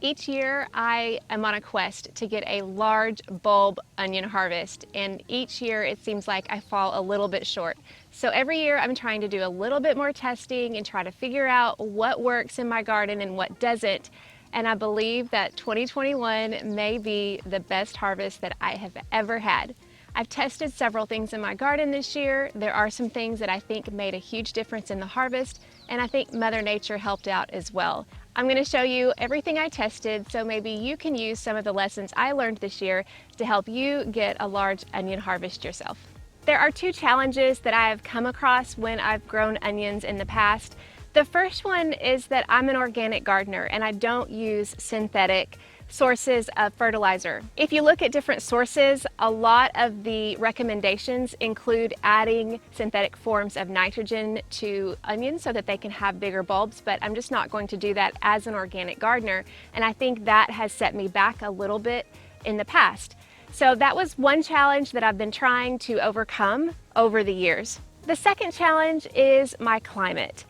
Each year I am on a quest to get a large bulb onion harvest, and each year it seems like I fall a little bit short. So every year I'm trying to do a little bit more testing and try to figure out what works in my garden and what doesn't. And I believe that 2021 may be the best harvest that I have ever had. I've tested several things in my garden this year. There are some things that I think made a huge difference in the harvest, and I think Mother Nature helped out as well. I'm going to show you everything I tested, so maybe you can use some of the lessons I learned this year to help you get a large onion harvest yourself. There are two challenges that I have come across when I've grown onions in the past. The first one is that I'm an organic gardener and I don't use synthetic sources of fertilizer. If you look at different sources, a lot of the recommendations include adding synthetic forms of nitrogen to onions so that they can have bigger bulbs, but I'm just not going to do that as an organic gardener, and I think that has set me back a little bit in the past. So that was one challenge that I've been trying to overcome over the years. The second challenge is my climate.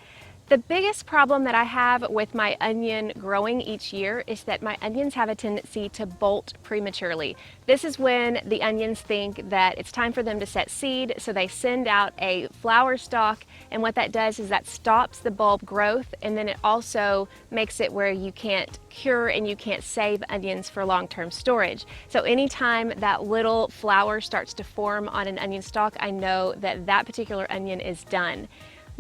The biggest problem that I have with my onion growing each year is that my onions have a tendency to bolt prematurely. This is when the onions think that it's time for them to set seed, so they send out a flower stalk, and what that does is that stops the bulb growth, and then it also makes it where you can't cure and you can't save onions for long-term storage. So anytime that little flower starts to form on an onion stalk, I know that that particular onion is done.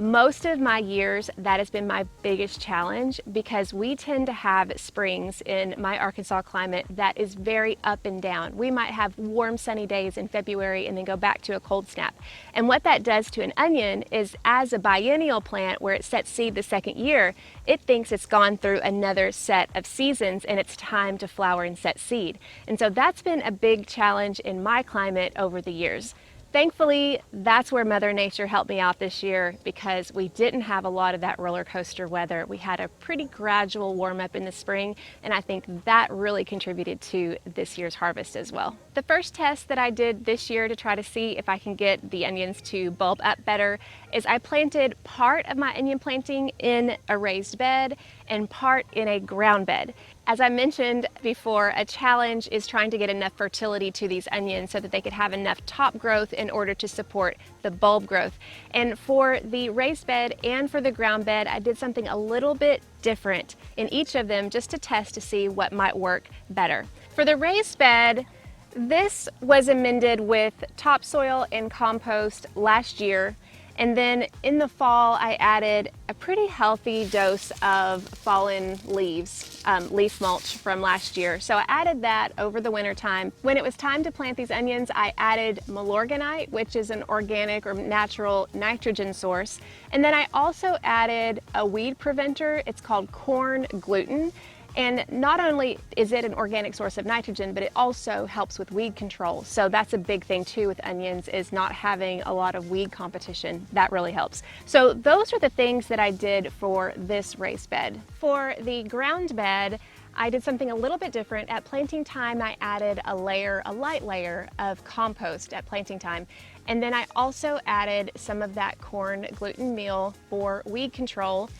Most of my years, that has been my biggest challenge because we tend to have springs in my Arkansas climate that is very up and down. We might have warm, sunny days in February and then go back to a cold snap. And what that does to an onion is, as a biennial plant where it sets seed the second year, it thinks it's gone through another set of seasons and it's time to flower and set seed. And so that's been a big challenge in my climate over the years. Thankfully, that's where Mother Nature helped me out this year because we didn't have a lot of that roller coaster weather. We had a pretty gradual warm up in the spring, and I think that really contributed to this year's harvest as well. The first test that I did this year to try to see if I can get the onions to bulb up better is I planted part of my onion planting in a raised bed and part in a ground bed. As I mentioned before, a challenge is trying to get enough fertility to these onions so that they could have enough top growth in order to support the bulb growth. And for the raised bed and for the ground bed, I did something a little bit different in each of them just to test to see what might work better. For the raised bed, this was amended with topsoil and compost last year. And then in the fall, I added a pretty healthy dose of fallen leaves, leaf mulch from last year. So I added that over the winter time. When it was time to plant these onions, I added Milorganite, which is an organic or natural nitrogen source. And then I also added a weed preventer. It's called corn gluten. And not only is it an organic source of nitrogen, but it also helps with weed control. So that's a big thing too with onions, is not having a lot of weed competition. That really helps. So those are the things that I did for this raised bed. For the ground bed, I did something a little bit different. At planting time, I added a light layer of compost at planting time. And then I also added some of that corn gluten meal for weed control.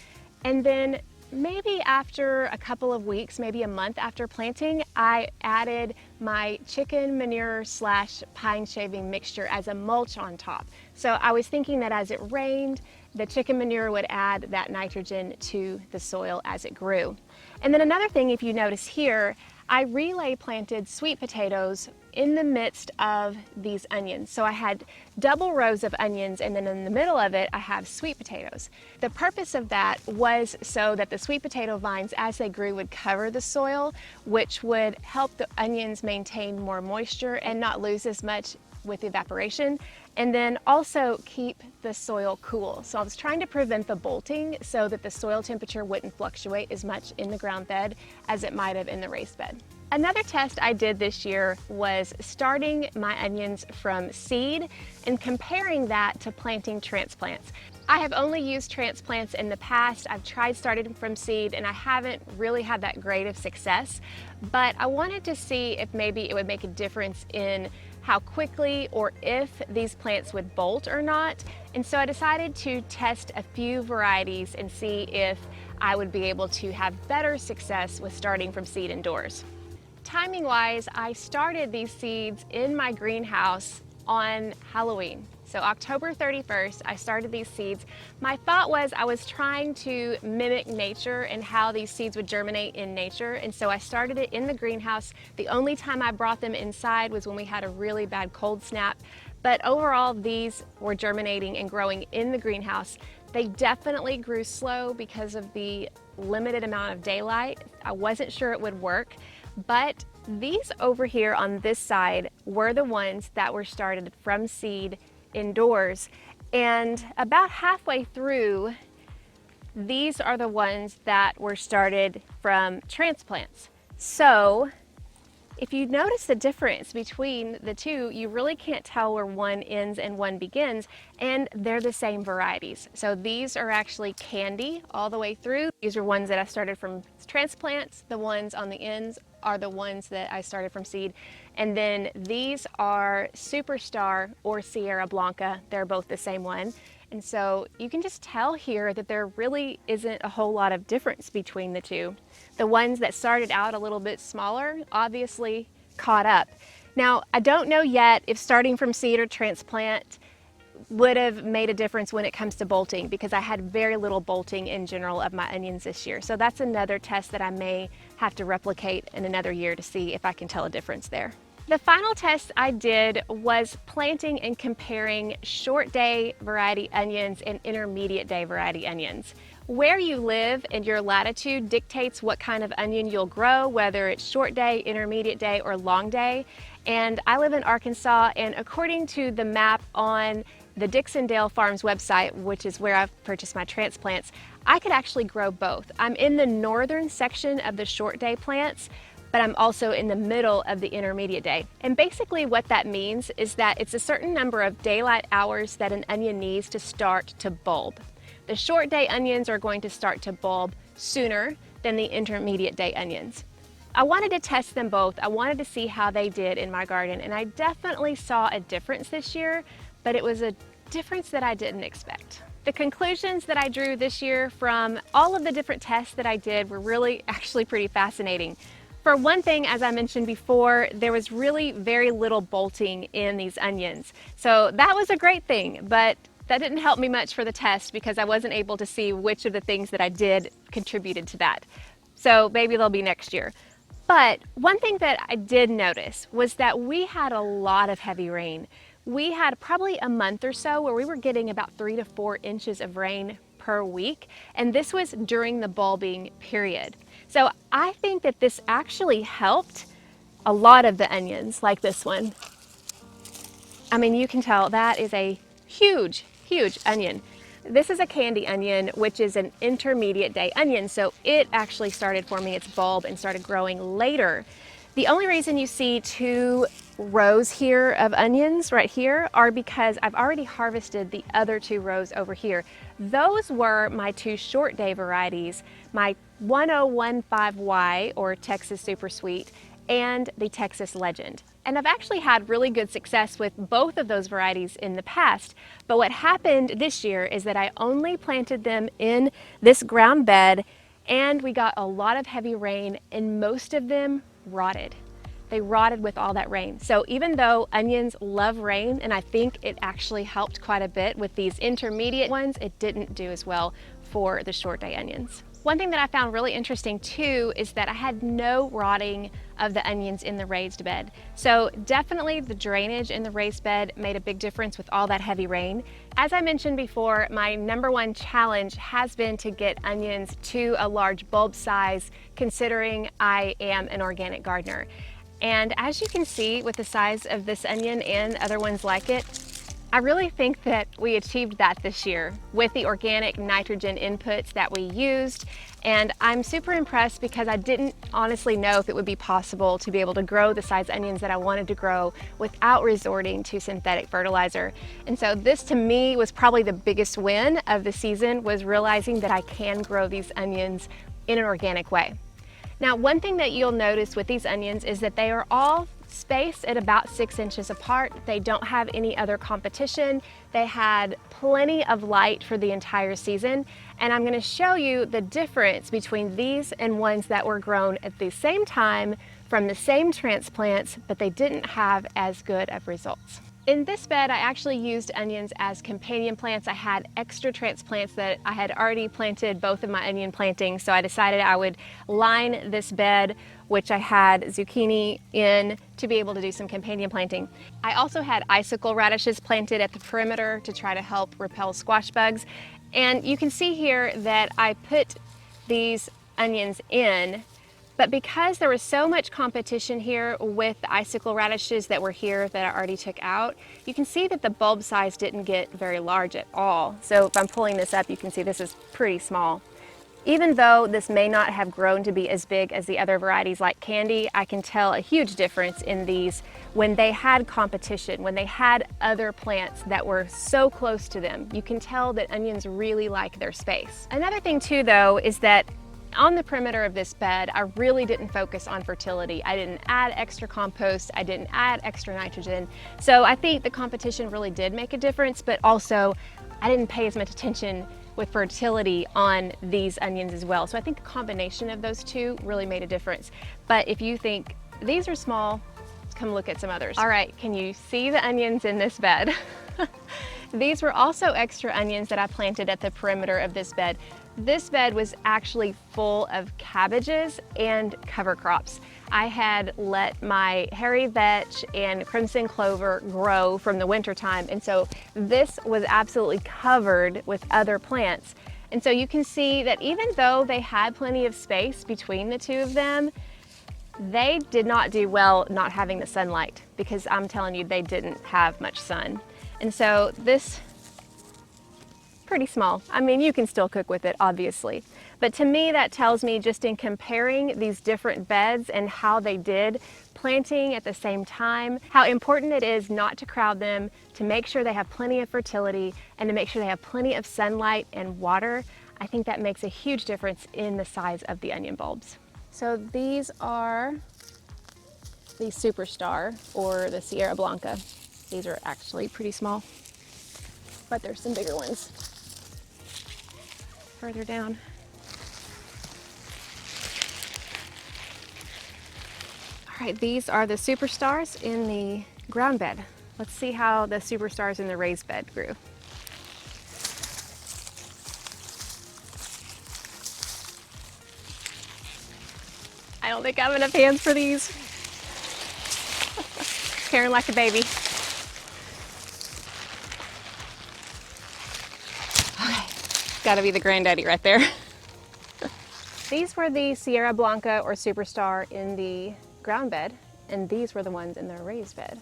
And then maybe after a couple of weeks, maybe a month after planting, I added my chicken manure / pine shaving mixture as a mulch on top. So I was thinking that as it rained, the chicken manure would add that nitrogen to the soil as it grew. And then another thing, if you notice here, I relay planted sweet potatoes in the midst of these onions. So I had double rows of onions, and then in the middle of it I have sweet potatoes. The purpose of that was so that the sweet potato vines, as they grew, would cover the soil, which would help the onions maintain more moisture and not lose as much with evaporation, and then also keep the soil cool. So I was trying to prevent the bolting so that the soil temperature wouldn't fluctuate as much in the ground bed as it might have in the raised bed. Another test I did this year was starting my onions from seed and comparing that to planting transplants. I have only used transplants in the past. I've tried starting from seed and I haven't really had that great of success, but I wanted to see if maybe it would make a difference in how quickly or if these plants would bolt or not. And so I decided to test a few varieties and see if I would be able to have better success with starting from seed indoors. Timing wise, I started these seeds in my greenhouse on Halloween. So October 31st, I started these seeds. My thought was I was trying to mimic nature and how these seeds would germinate in nature. And so I started it in the greenhouse. The only time I brought them inside was when we had a really bad cold snap. But overall, these were germinating and growing in the greenhouse. They definitely grew slow because of the limited amount of daylight. I wasn't sure it would work, but these over here on this side were the ones that were started from seed indoors. And about halfway through, these are the ones that were started from transplants. So if you notice the difference between the two, you really can't tell where one ends and one begins, and they're the same varieties. So these are actually candy all the way through. These are ones that I started from transplants. The ones on the ends are the ones that I started from seed. And then these are Superstar or Sierra Blanca. They're both the same one. And so you can just tell here that there really isn't a whole lot of difference between the two. The ones that started out a little bit smaller obviously caught up. Now, I don't know yet if starting from seed or transplant would have made a difference when it comes to bolting, because I had very little bolting in general of my onions this year. So that's another test that I may have to replicate in another year to see if I can tell a difference there. The final test I did was planting and comparing short day variety onions and intermediate day variety onions. Where you live and your latitude dictates what kind of onion you'll grow, whether it's short day, intermediate day, or long day. And I live in Arkansas, and according to the map on the Dixondale Farms website, which is where I've purchased my transplants, I could actually grow both. I'm in the northern section of the short day plants, but I'm also in the middle of the intermediate day. And basically what that means is that it's a certain number of daylight hours that an onion needs to start to bulb. The short day onions are going to start to bulb sooner than the intermediate day onions. I wanted to test them both. I wanted to see how they did in my garden, and I definitely saw a difference this year, but it was a difference that I didn't expect. The conclusions that I drew this year from all of the different tests that I did were really actually pretty fascinating. For one thing, as I mentioned before, there was really very little bolting in these onions. So that was a great thing, but that didn't help me much for the test because I wasn't able to see which of the things that I did contributed to that. So maybe they'll be next year. But one thing that I did notice was that we had a lot of heavy rain. We had probably a month or so where we were getting about 3 to 4 inches of rain per week, and this was during the bulbing period. So I think that this actually helped a lot of the onions, like this one. I mean, you can tell that is a huge, huge onion. This is a candy onion, which is an intermediate day onion, so it actually started forming its bulb and started growing later. The only reason you see 2 rows here of onions right here are because I've already harvested the other 2 rows over here. Those were my 2 short day varieties, my 1015Y or Texas Super Sweet and the Texas Legend. And I've actually had really good success with both of those varieties in the past. But what happened this year is that I only planted them in this ground bed, and we got a lot of heavy rain, and most of them rotted. They rotted with all that rain. So even though onions love rain, and I think it actually helped quite a bit with these intermediate ones, it didn't do as well for the short day onions. One thing that I found really interesting too is that I had no rotting of the onions in the raised bed. So definitely the drainage in the raised bed made a big difference with all that heavy rain. As I mentioned before, my #1 challenge has been to get onions to a large bulb size, considering I am an organic gardener. And as you can see with the size of this onion and other ones like it, I really think that we achieved that this year with the organic nitrogen inputs that we used. And I'm super impressed because I didn't honestly know if it would be possible to be able to grow the size onions that I wanted to grow without resorting to synthetic fertilizer. And so this to me was probably the biggest win of the season, was realizing that I can grow these onions in an organic way. Now, one thing that you'll notice with these onions is that they are all spaced at about 6 inches apart. They don't have any other competition. They had plenty of light for the entire season. And I'm gonna show you the difference between these and ones that were grown at the same time from the same transplants, but they didn't have as good of results. In this bed, I actually used onions as companion plants. I had extra transplants that I had already planted both of my onion plantings, so I decided I would line this bed, which I had zucchini in, to be able to do some companion planting. I also had icicle radishes planted at the perimeter to try to help repel squash bugs. And you can see here that I put these onions in, but because there was so much competition here with the icicle radishes that were here that I already took out, you can see that the bulb size didn't get very large at all. So if I'm pulling this up, you can see this is pretty small. Even though this may not have grown to be as big as the other varieties like Candy, I can tell a huge difference in these when they had competition, when they had other plants that were so close to them. You can tell that onions really like their space. Another thing too though is that on the perimeter of this bed, I really didn't focus on fertility. I didn't add extra compost, I didn't add extra nitrogen. So I think the competition really did make a difference, but also I didn't pay as much attention with fertility on these onions as well. So I think a combination of those two really made a difference. But if you think these are small, come look at some others. All right, can you see the onions in this bed? These were also extra onions that I planted at the perimeter of this bed. This bed was actually full of cabbages and cover crops. I had let my hairy vetch and crimson clover grow from the winter time, and so this was absolutely covered with other plants. And so you can see that even though they had plenty of space between the two of them, they did not do well not having the sunlight, because I'm telling you, they didn't have much sun. And so this, pretty small. I mean, you can still cook with it, obviously. But to me, that tells me, just in comparing these different beds and how they did planting at the same time, how important it is not to crowd them, to make sure they have plenty of fertility, and to make sure they have plenty of sunlight and water. I think that makes a huge difference in the size of the onion bulbs. So these are the Superstar, or the Sierra Blanca. These are actually pretty small, but there's some bigger ones further down. All right, these are the Superstars in the ground bed. Let's see how the Superstars in the raised bed grew. I don't think I have enough hands for these. Carrying like a baby. Gotta be the granddaddy right there. These were the Sierra Blanca or Superstar in the ground bed, and these were the ones in the raised bed.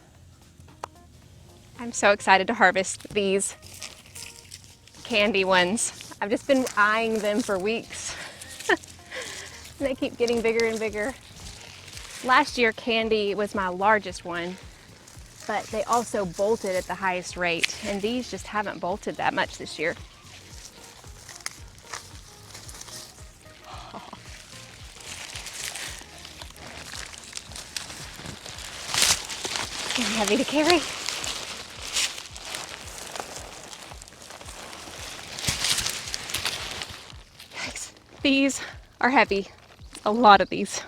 I'm so excited to harvest these Candy ones. I've just been eyeing them for weeks. And they keep getting bigger and bigger. Last year, Candy was my largest one, but they also bolted at the highest rate, and these just haven't bolted that much this year. Heavy to carry. Yikes. These are heavy. A lot of these.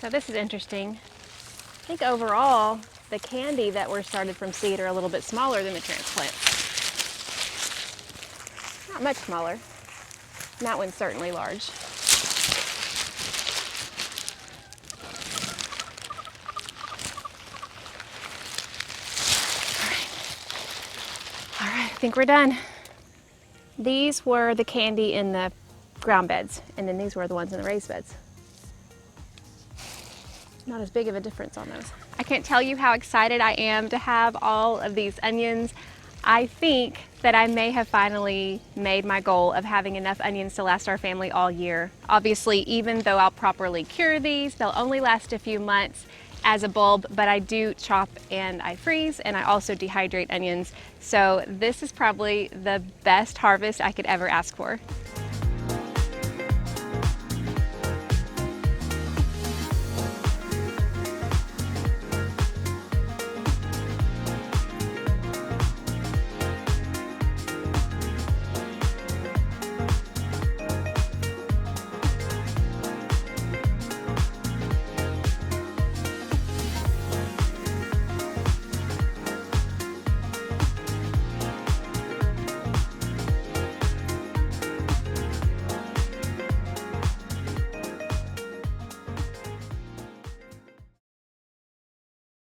So this is interesting. I think overall, the Candy that were started from seed are a little bit smaller than the transplants. Not much smaller. And that one's certainly large. All right, I think we're done. These were the Candy in the ground beds, and then these were the ones in the raised beds. Not as big of a difference on those. I can't tell you how excited I am to have all of these onions. I think that I may have finally made my goal of having enough onions to last our family all year. Obviously, even though I'll properly cure these, they'll only last a few months, as a bulb, but I do chop and I freeze, and I also dehydrate onions. So this is probably the best harvest I could ever ask for.